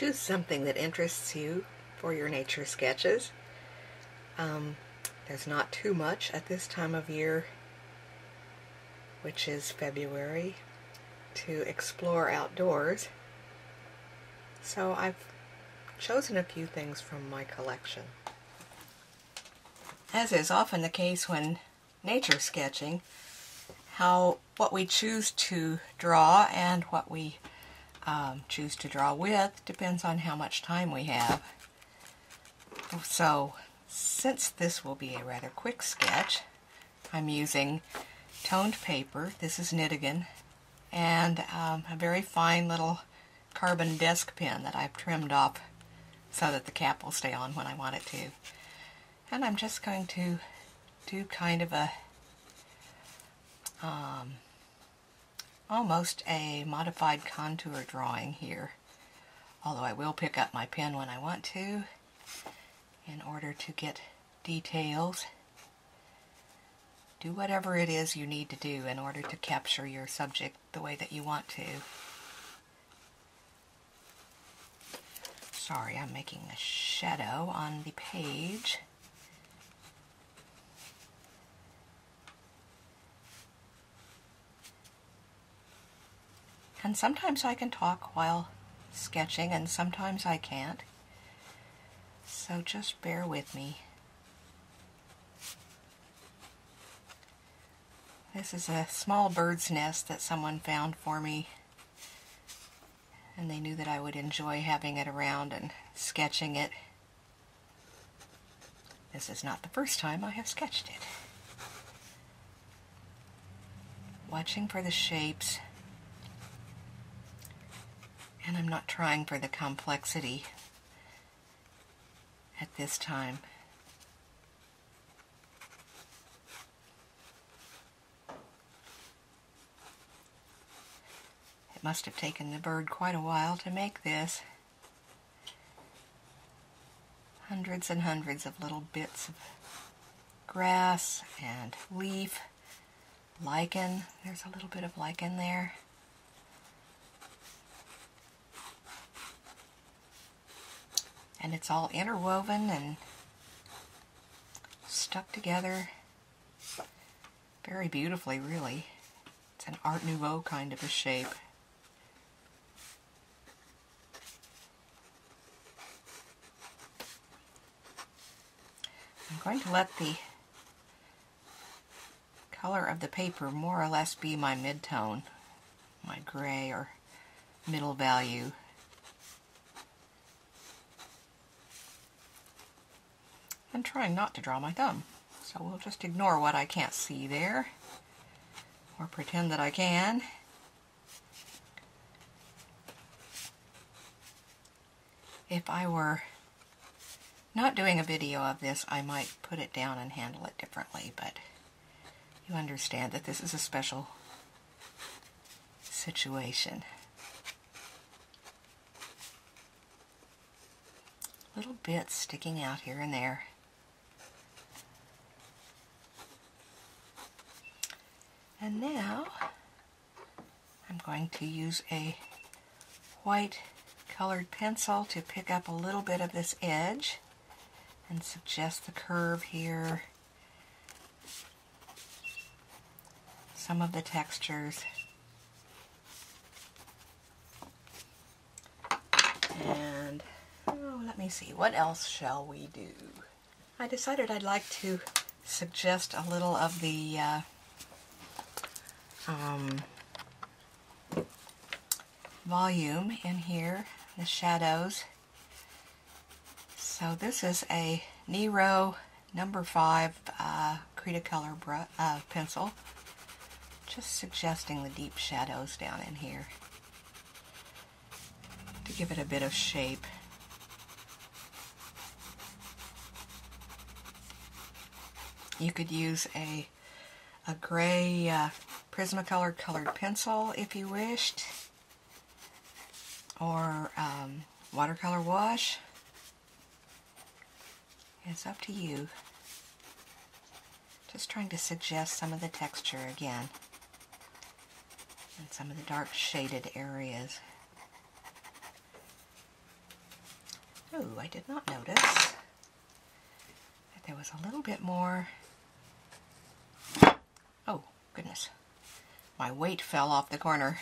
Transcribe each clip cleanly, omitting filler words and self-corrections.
Choose something that interests you for your nature sketches. There's not too much at this time of year, which is February, to explore outdoors. So I've chosen a few things from my collection. As is often the case when nature sketching, what we choose to draw and what we choose to draw with depends on how much time we have. So, since this will be a rather quick sketch, I'm using toned paper. This is Nitigan, and a very fine little carbon desk pen that I've trimmed off so that the cap will stay on when I want it to. And I'm just going to do kind of a almost a modified contour drawing here, although I will pick up my pen when I want to in order to get details. Do whatever it is you need to do in order to capture your subject the way that you want to. Sorry, I'm making a shadow on the page. And sometimes I can talk while sketching, and sometimes I can't. So just bear with me. This is a small bird's nest that someone found for me, and they knew that I would enjoy having it around and sketching it. This is not the first time I have sketched it. Watching for the shapes. And I'm not trying for the complexity at this time. It must have taken the bird quite a while to make this. Hundreds and hundreds of little bits of grass and leaf, lichen. There's a little bit of lichen there. And it's all interwoven and stuck together very beautifully, really. It's an Art Nouveau kind of a shape. I'm going to let the color of the paper more or less be my mid-tone, my gray or middle value. I'm trying not to draw my thumb, so we'll just ignore what I can't see there, or pretend that I can. If I were not doing a video of this, I might put it down and handle it differently, but you understand that this is a special situation. Little bits sticking out here and there. And now I'm going to use a white colored pencil to pick up a little bit of this edge and suggest the curve here, some of the textures, and let me see, what else shall we do? I decided I'd like to suggest a little of the volume in here, the shadows. So this is a Nero number 5 Watercolor pencil, just suggesting the deep shadows down in here to give it a bit of shape. You could use a gray Prismacolor colored pencil if you wished, or watercolor wash. It's up to you. Just trying to suggest some of the texture again, and some of the dark shaded areas. Oh, I did not notice that there was a little bit more. Oh, goodness. My weight fell off the corner.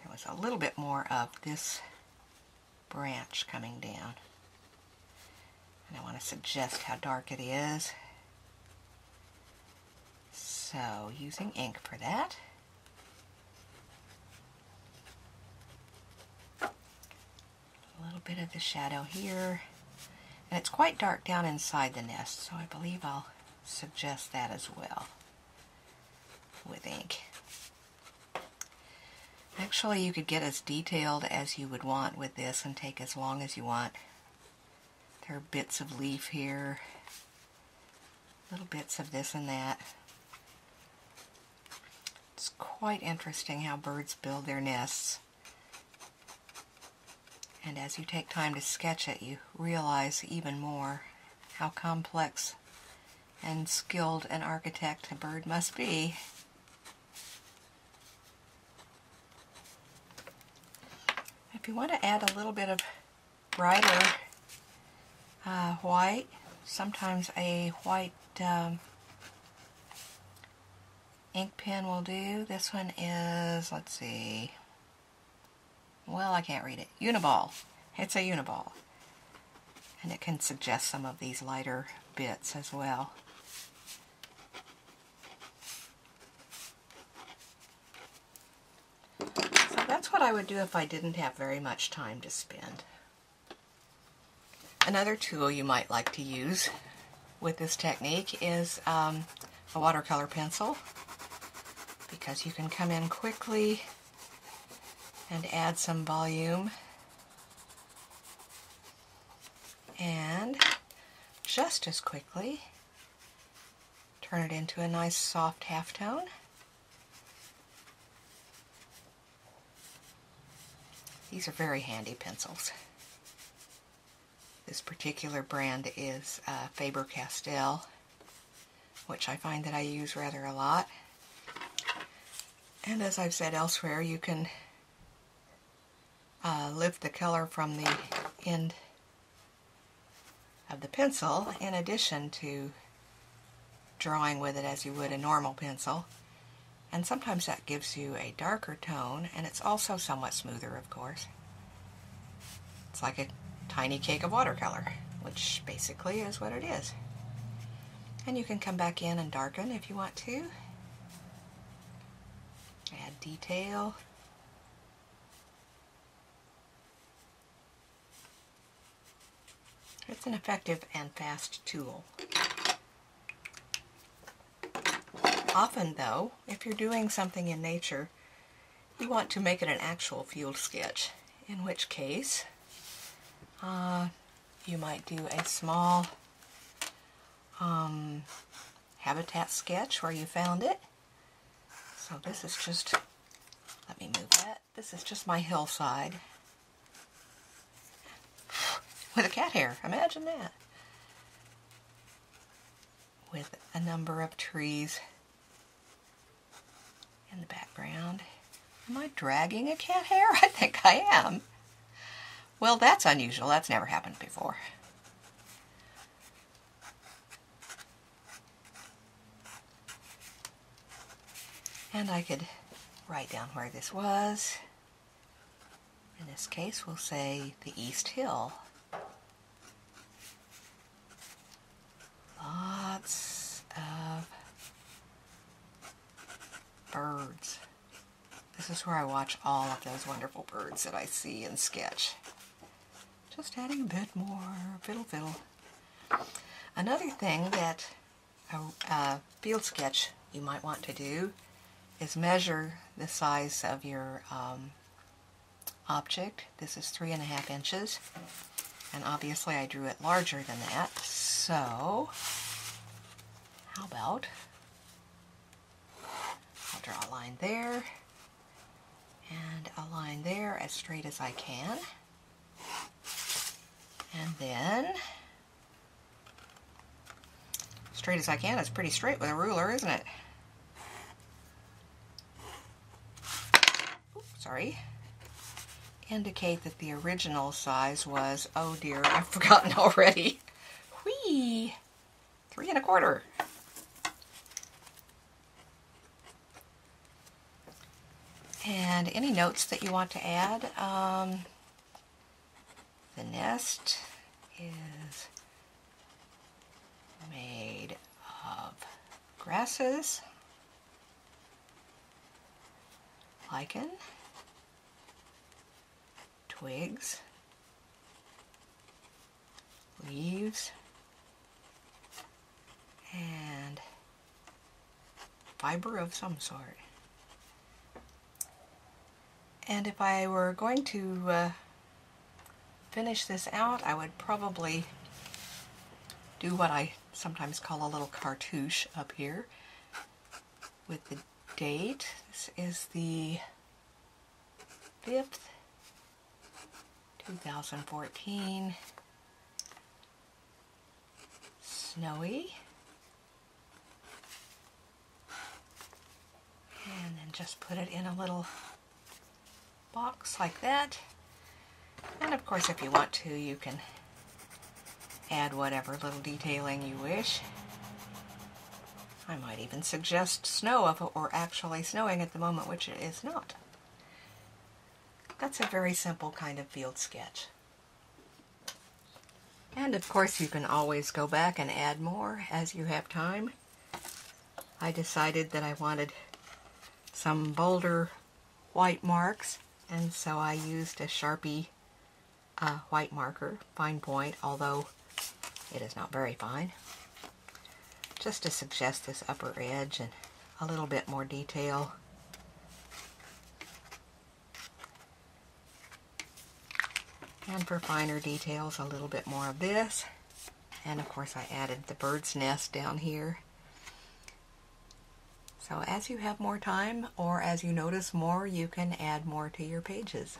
There was a little bit more of this branch coming down. And I want to suggest how dark it is. So, using ink for that. A little bit of the shadow here. And it's quite dark down inside the nest, so I believe I'll suggest that as well with ink. Actually, you could get as detailed as you would want with this and take as long as you want. There are bits of leaf here, little bits of this and that. It's quite interesting how birds build their nests. And as you take time to sketch it, you realize even more how complex and skilled an architect a bird must be. If you want to add a little bit of brighter white, sometimes a white ink pen will do. This one is, let's see, well, I can't read it. Uniball. It's a Uniball. And it can suggest some of these lighter bits as well. So that's what I would do if I didn't have very much time to spend. Another tool you might like to use with this technique is a watercolor pencil, because you can come in quickly and add some volume and just as quickly turn it into a nice soft halftone. These are very handy pencils. This particular brand is Faber-Castell, which I find that I use rather a lot. And as I've said elsewhere, you can lift the color from the end of the pencil in addition to drawing with it as you would a normal pencil. And sometimes that gives you a darker tone, and it's also somewhat smoother, of course. It's like a tiny cake of watercolor, which basically is what it is. And you can come back in and darken if you want to. Add detail. It's an effective and fast tool. Often, though, if you're doing something in nature, you want to make it an actual field sketch, in which case you might do a small habitat sketch where you found it. So this is just, let me move that, this is just my hillside with a cat hair, imagine that, with a number of trees in the background. Am I dragging a cat hair? I think I am. Well, that's unusual. That's never happened before. And I could write down where this was. In this case, we'll say the East Hill. Lots of birds. This is where I watch all of those wonderful birds that I see and sketch. Just adding a bit more fiddle. Another thing that a field sketch you might want to do is measure the size of your object. This is 3.5 inches, and obviously I drew it larger than that, so how about I'll draw a line there and a line there as straight as I can, and then straight as I can is pretty straight with a ruler, isn't it? Oops, sorry. indicate that the original size was, oh dear, I've forgotten already. Whee! 3 1/4. And any notes that you want to add. The nest is made of grasses, lichen, twigs, leaves, and fiber of some sort. And if I were going to finish this out, I would probably do what I sometimes call a little cartouche up here with the date. This is the 5th, 2014, snowy, and then just put it in a little box like that. And of course, if you want to, you can add whatever little detailing you wish. I might even suggest snow if it were actually snowing at the moment, which it is not. That's a very simple kind of field sketch. And of course, you can always go back and add more as you have time. I decided that I wanted some bolder white marks, and so I used a Sharpie white marker, fine point, although it is not very fine, just to suggest this upper edge and a little bit more detail. And for finer details, a little bit more of this. And of course, I added the bird's nest down here. So as you have more time, or as you notice more, you can add more to your pages.